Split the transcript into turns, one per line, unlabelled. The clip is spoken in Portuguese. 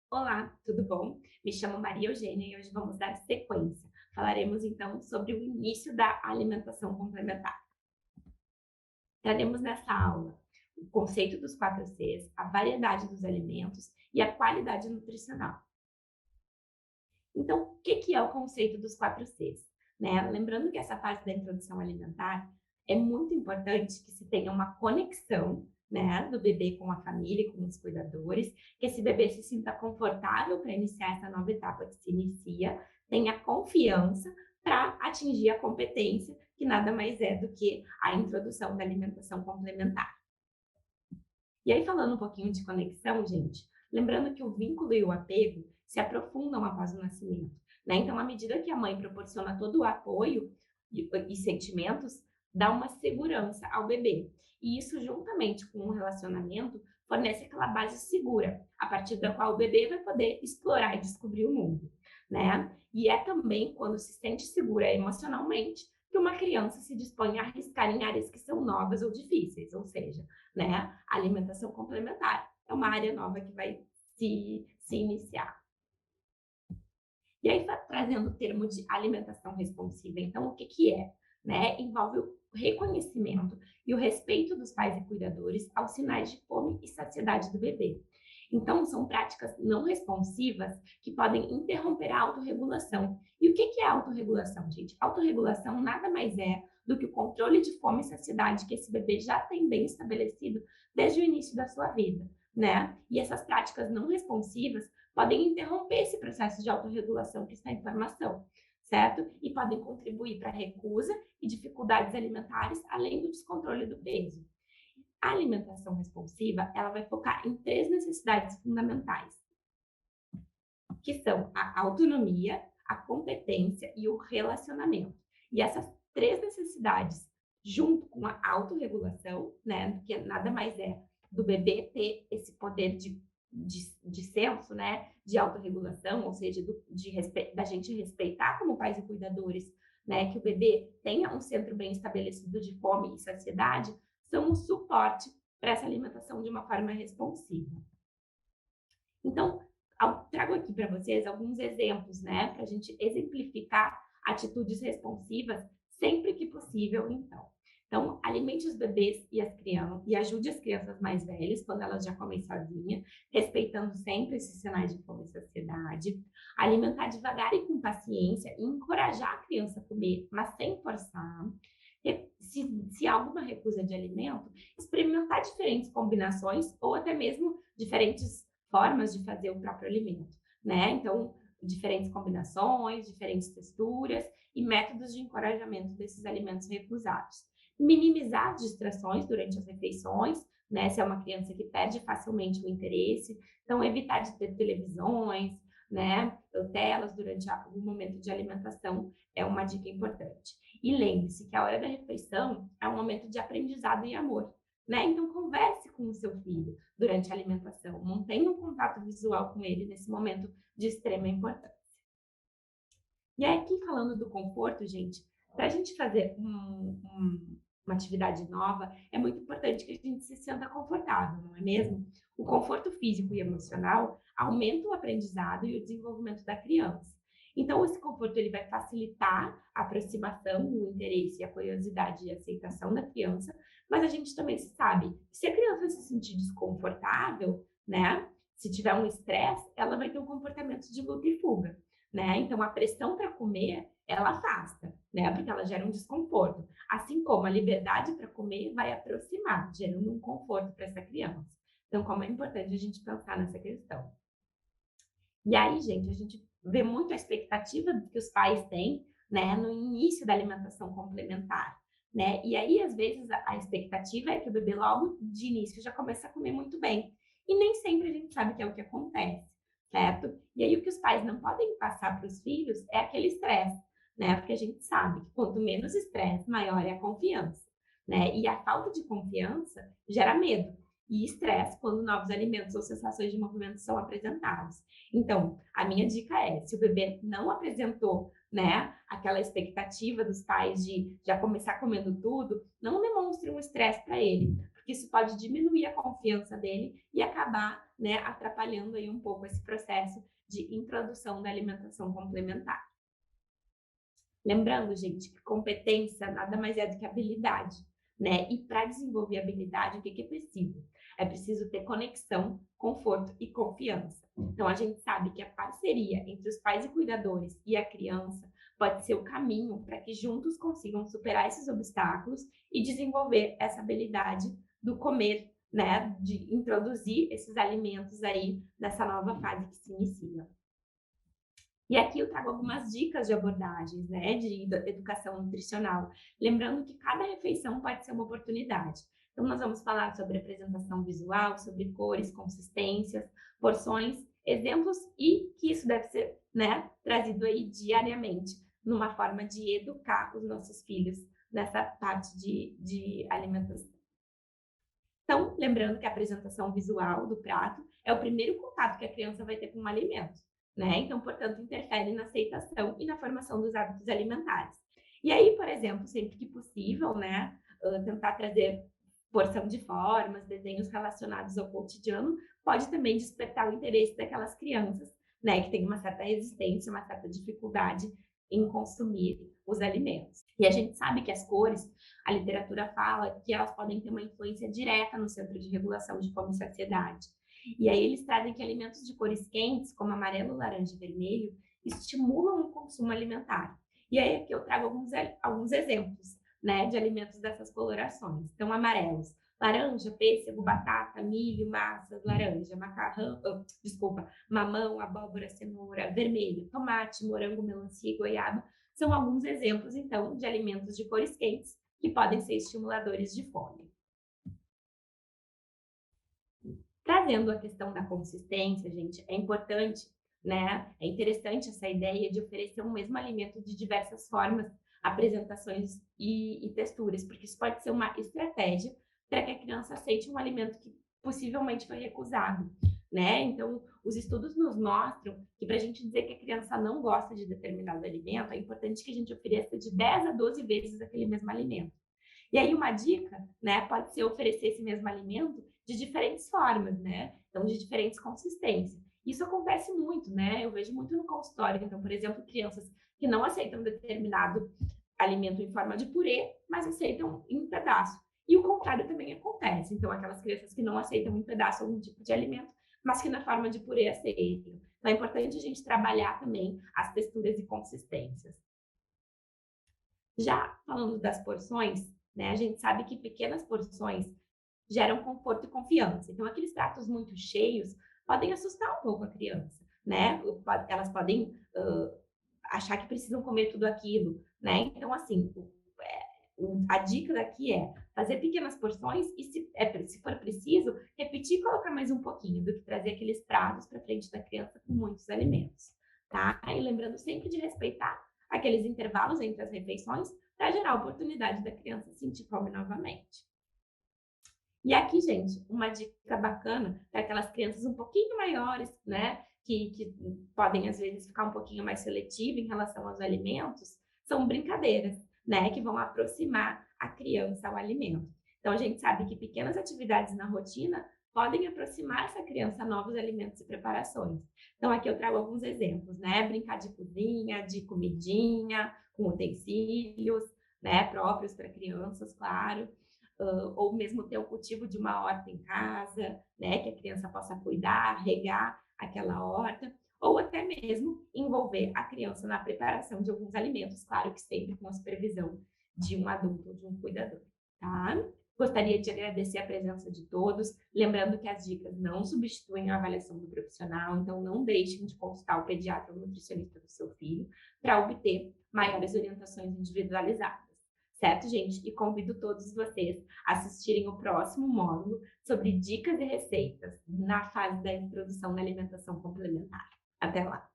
Olá, tudo bom? Me chamo Maria Eugênia e hoje vamos dar sequência. Falaremos então sobre o início da alimentação complementar. Traremos nessa aula o conceito dos 4 Cs, a variedade dos alimentos e a qualidade nutricional. Então, o que é o conceito dos 4 Cs? Né? Lembrando que essa fase da introdução alimentar é muito importante que se tenha uma conexão, né, do bebê com a família e com os cuidadores, que esse bebê se sinta confortável para iniciar essa nova etapa que se inicia, tenha confiança para atingir a competência, que nada mais é do que a introdução da alimentação complementar. E aí, falando um pouquinho de conexão, gente, lembrando que o vínculo e o apego se aprofundam após o nascimento, né? Então, à medida que a mãe proporciona todo o apoio e sentimentos, dá uma segurança ao bebê. E isso, juntamente com o relacionamento, fornece aquela base segura, a partir da qual o bebê vai poder explorar e descobrir o mundo, né? E é também quando se sente segura emocionalmente que uma criança se dispõe a arriscar em áreas que são novas ou difíceis, ou seja, né? A alimentação complementar é uma área nova que vai se iniciar. E aí, trazendo o termo de alimentação responsiva, então, o que que é? Né? Envolve o reconhecimento e o respeito dos pais e cuidadores aos sinais de fome e saciedade do bebê. Então, são práticas não responsivas que podem interromper a autorregulação. E o que que é autorregulação, gente? Autorregulação nada mais é do que o controle de fome e saciedade que esse bebê já tem bem estabelecido desde o início da sua vida, né? E essas práticas não responsivas podem interromper esse processo de autorregulação que está em formação, certo? E podem contribuir para a recusa e dificuldades alimentares, além do descontrole do peso. A alimentação responsiva, ela vai focar em 3 necessidades fundamentais, que são a autonomia, a competência e o relacionamento. E essas 3 necessidades, junto com a autorregulação, né, que nada mais é do bebê ter esse poder de senso, né, de autorregulação, ou seja, da gente respeitar como pais e cuidadores, né, que o bebê tenha um centro bem estabelecido de fome e saciedade, são um suporte para essa alimentação de uma forma responsiva. Então, trago aqui para vocês alguns exemplos, né, para a gente exemplificar atitudes responsivas sempre que possível, então. Então, alimente os bebês e as crianças e ajude as crianças mais velhas quando elas já comem sozinhas, respeitando sempre esses sinais de fome e saciedade. Alimentar devagar e com paciência e encorajar a criança a comer, mas sem forçar. Se há alguma recusa de alimento, experimentar diferentes combinações ou até mesmo diferentes formas de fazer o próprio alimento, né? Então, diferentes combinações, diferentes texturas e métodos de encorajamento desses alimentos recusados. Minimizar as distrações durante as refeições, né? Se é uma criança que perde facilmente o interesse, então evitar de ter televisões, né? Ou telas durante o momento de alimentação é uma dica importante. E lembre-se que a hora da refeição é um momento de aprendizado e amor, né? Então converse com o seu filho durante a alimentação, mantenha um contato visual com ele nesse momento de extrema importância. E aí, aqui falando do conforto, gente, para a gente fazer uma atividade nova, é muito importante que a gente se sinta confortável, não é mesmo? O conforto físico e emocional aumenta o aprendizado e o desenvolvimento da criança. Então, esse conforto ele vai facilitar a aproximação, o interesse, a curiosidade e a aceitação da criança, mas a gente também sabe que se a criança se sentir desconfortável, né, se tiver um estresse, ela vai ter um comportamento de luta e fuga, né? Então, a pressão para comer, ela afasta, né? Porque ela gera um desconforto. Assim como a liberdade para comer vai aproximar, gerando um conforto para essa criança. Então, como é importante a gente pensar nessa questão. E aí, gente, a gente vê muito a expectativa que os pais têm, né, no início da alimentação complementar, né? E aí, às vezes, a expectativa é que o bebê logo de início já comece a comer muito bem. E nem sempre a gente sabe que é o que acontece, certo? E aí, o que os pais não podem passar para os filhos é aquele estresse, né? Porque a gente sabe que quanto menos estresse, maior é a confiança, né? E a falta de confiança gera medo e estresse quando novos alimentos ou sensações de movimento são apresentados. Então, a minha dica é, se o bebê não apresentou, né, aquela expectativa dos pais de já começar comendo tudo, não demonstre um estresse para ele, porque isso pode diminuir a confiança dele e acabar, né, atrapalhando aí um pouco esse processo de introdução da alimentação complementar. Lembrando, gente, que competência nada mais é do que habilidade, né? E para desenvolver habilidade, o que é preciso? É preciso ter conexão, conforto e confiança. Então, a gente sabe que a parceria entre os pais e cuidadores e a criança pode ser o caminho para que juntos consigam superar esses obstáculos e desenvolver essa habilidade do comer, né? De introduzir esses alimentos aí nessa nova fase que se inicia. E aqui eu trago algumas dicas de abordagens, né, de educação nutricional. Lembrando que cada refeição pode ser uma oportunidade. Então, nós vamos falar sobre apresentação visual, sobre cores, consistências, porções, exemplos e que isso deve ser, né, trazido aí diariamente, numa forma de educar os nossos filhos nessa parte de alimentação. Então, lembrando que a apresentação visual do prato é o primeiro contato que a criança vai ter com o alimento, né? Então, portanto, interfere na aceitação e na formação dos hábitos alimentares. E aí, por exemplo, sempre que possível, né, tentar trazer porção de formas, desenhos relacionados ao cotidiano, pode também despertar o interesse daquelas crianças, né, que têm uma certa resistência, uma certa dificuldade em consumir os alimentos. E a gente sabe que as cores, a literatura fala que elas podem ter uma influência direta no centro de regulação de fome e saciedade. E aí eles trazem que alimentos de cores quentes, como amarelo, laranja e vermelho, estimulam o consumo alimentar. E aí aqui eu trago alguns exemplos, né, de alimentos dessas colorações. Então, amarelos: laranja, pêssego, batata, milho, massas, laranja, macarrão, mamão, abóbora, cenoura. Vermelho: tomate, morango, melancia e goiaba. São alguns exemplos, então, de alimentos de cores quentes que podem ser estimuladores de fome. Trazendo a questão da consistência, gente, é importante, né? É interessante essa ideia de oferecer o mesmo alimento de diversas formas, apresentações e texturas, porque isso pode ser uma estratégia para que a criança aceite um alimento que possivelmente foi recusado, né? Então, os estudos nos mostram que para a gente dizer que a criança não gosta de determinado alimento, é importante que a gente ofereça de 10 a 12 vezes aquele mesmo alimento. E aí uma dica, né, pode ser oferecer esse mesmo alimento de diferentes formas, né? Então, de diferentes consistências. Isso acontece muito, né? Eu vejo muito no consultório. Então, por exemplo, crianças que não aceitam determinado alimento em forma de purê, mas aceitam em pedaço. E o contrário também acontece. Então, aquelas crianças que não aceitam em pedaço algum tipo de alimento, mas que na forma de purê aceitam. Então, é importante a gente trabalhar também as texturas e consistências. Já falando das porções, né, a gente sabe que pequenas porções geram conforto e confiança. Então, aqueles pratos muito cheios podem assustar um pouco a criança, né? Elas podem achar que precisam comer tudo aquilo, né? Então, assim, a dica daqui é fazer pequenas porções e, se for preciso, repetir e colocar mais um pouquinho do que trazer aqueles pratos para frente da criança com muitos alimentos, tá? E lembrando sempre de respeitar aqueles intervalos entre as refeições para gerar a oportunidade da criança sentir fome novamente. E aqui, gente, uma dica bacana para aquelas crianças um pouquinho maiores, né, que podem às vezes ficar um pouquinho mais seletiva em relação aos alimentos, são brincadeiras, né, que vão aproximar a criança ao alimento. Então, a gente sabe que pequenas atividades na rotina podem aproximar essa criança a novos alimentos e preparações. Então, aqui eu trago alguns exemplos, né? Brincar de cozinha, de comidinha, com utensílios, né? Próprios para crianças, claro. Ou mesmo ter o cultivo de uma horta em casa, né? Que a criança possa cuidar, regar aquela horta. Ou até mesmo envolver a criança na preparação de alguns alimentos, claro que sempre com a supervisão de um adulto ou de um cuidador, tá? Gostaria de agradecer a presença de todos, lembrando que as dicas não substituem a avaliação do profissional, então não deixem de consultar o pediatra ou nutricionista do seu filho para obter maiores orientações individualizadas. Certo, gente? E convido todos vocês a assistirem o próximo módulo sobre dicas e receitas na fase da introdução da alimentação complementar. Até lá!